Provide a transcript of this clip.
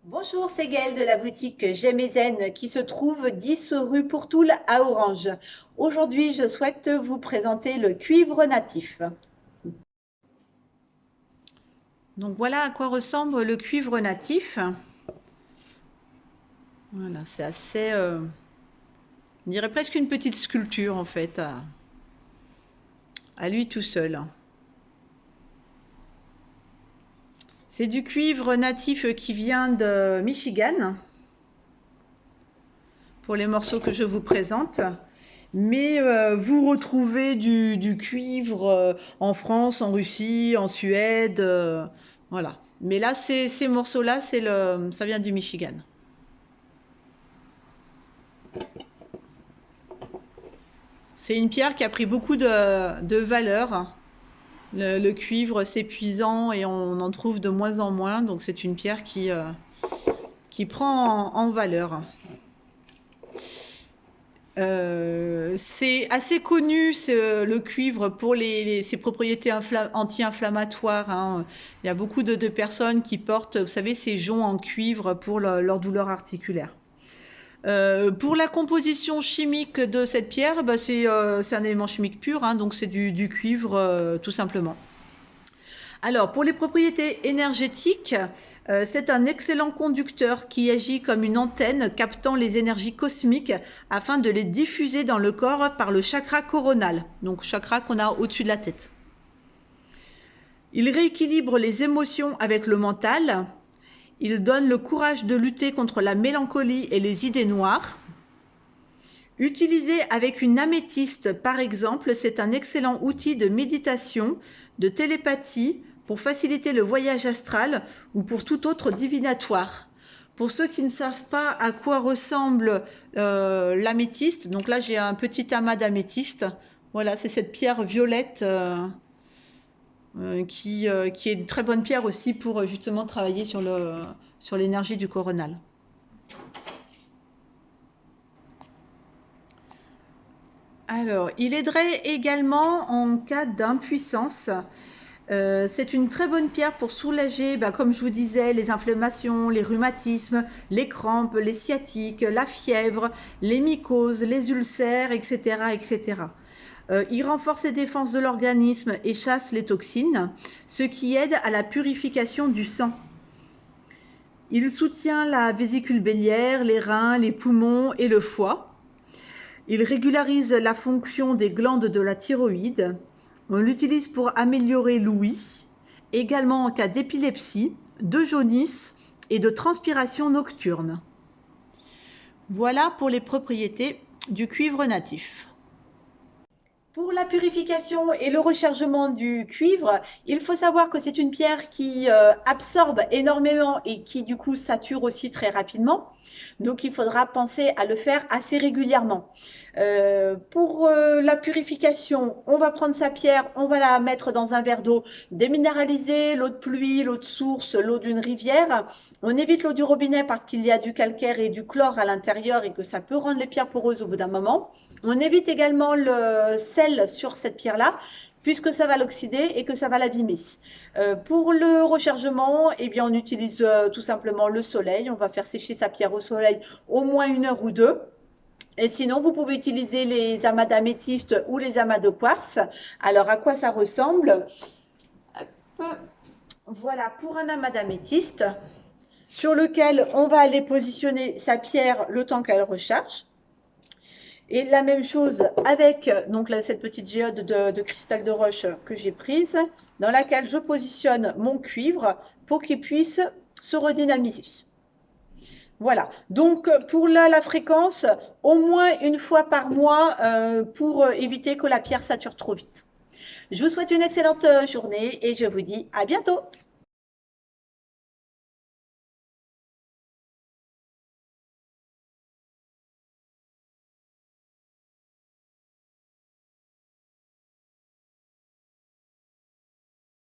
Bonjour, c'est Gaëlle de la boutique J'aime et Zen qui se trouve 10 rue Pourtoul à Orange. Aujourd'hui, je souhaite vous présenter le cuivre natif. Donc voilà à quoi ressemble le cuivre natif. Voilà, c'est assez, on dirait presque une petite sculpture en fait, à lui tout seul. C'est du cuivre natif qui vient de Michigan pour les morceaux que je vous présente. Mais vous retrouvez du cuivre en France, en Russie, en Suède, voilà. Mais là, ces morceaux-là, ça vient du Michigan. C'est une pierre qui a pris beaucoup de valeur. Le cuivre s'épuisant et on en trouve de moins en moins, donc c'est une pierre qui prend en valeur. C'est assez connu le cuivre pour ses propriétés anti-inflammatoires, hein. Il y a beaucoup de personnes qui portent, vous savez, ces joncs en cuivre pour leur douleur articulaire. Pour la composition chimique de cette pierre, bah, c'est un élément chimique pur, hein, donc c'est du cuivre tout simplement. Alors, pour les propriétés énergétiques, c'est un excellent conducteur qui agit comme une antenne captant les énergies cosmiques afin de les diffuser dans le corps par le chakra coronal, donc chakra qu'on a au-dessus de la tête. Il rééquilibre les émotions avec le mental. Il donne le courage de lutter contre la mélancolie et les idées noires. Utilisé avec une améthyste, par exemple, c'est un excellent outil de méditation, de télépathie, pour faciliter le voyage astral ou pour tout autre divinatoire. Pour ceux qui ne savent pas à quoi ressemble l'améthyste, donc là j'ai un petit amas d'améthyste. Voilà, c'est cette pierre violette qui est une très bonne pierre aussi pour justement travailler sur l'énergie du coronal. Alors, il aiderait également en cas d'impuissance. C'est une très bonne pierre pour soulager, comme je vous disais, les inflammations, les rhumatismes, les crampes, les sciatiques, la fièvre, les mycoses, les ulcères, etc., etc. Il renforce les défenses de l'organisme et chasse les toxines, ce qui aide à la purification du sang. Il soutient la vésicule biliaire, les reins, les poumons et le foie. Il régularise la fonction des glandes de la thyroïde. On l'utilise pour améliorer l'ouïe, également en cas d'épilepsie, de jaunisse et de transpiration nocturne. Voilà pour les propriétés du cuivre natif. Pour la purification et le rechargement du cuivre, il faut savoir que c'est une pierre qui absorbe énormément et qui du coup sature aussi très rapidement. Donc il faudra penser à le faire assez régulièrement. Pour la purification, on va prendre sa pierre, on va la mettre dans un verre d'eau déminéralisée, l'eau de pluie, l'eau de source, l'eau d'une rivière. On évite l'eau du robinet parce qu'il y a du calcaire et du chlore à l'intérieur et que ça peut rendre les pierres poreuses au bout d'un moment. On évite également le sel sur cette pierre-là, puisque ça va l'oxyder et que ça va l'abîmer. Pour le rechargement, eh bien, on utilise tout simplement le soleil. On va faire sécher sa pierre au soleil au moins 1 heure ou 2. Et sinon, vous pouvez utiliser les amas d'améthyste ou les amas de quartz. Alors, à quoi ça ressemble? Voilà, pour un amas d'améthyste, sur lequel on va aller positionner sa pierre le temps qu'elle recharge. Et la même chose avec donc là, cette petite géode de cristal de roche que j'ai prise, dans laquelle je positionne mon cuivre pour qu'il puisse se redynamiser. Voilà, donc pour la fréquence, au moins 1 fois par mois pour éviter que la pierre sature trop vite. Je vous souhaite une excellente journée et je vous dis à bientôt.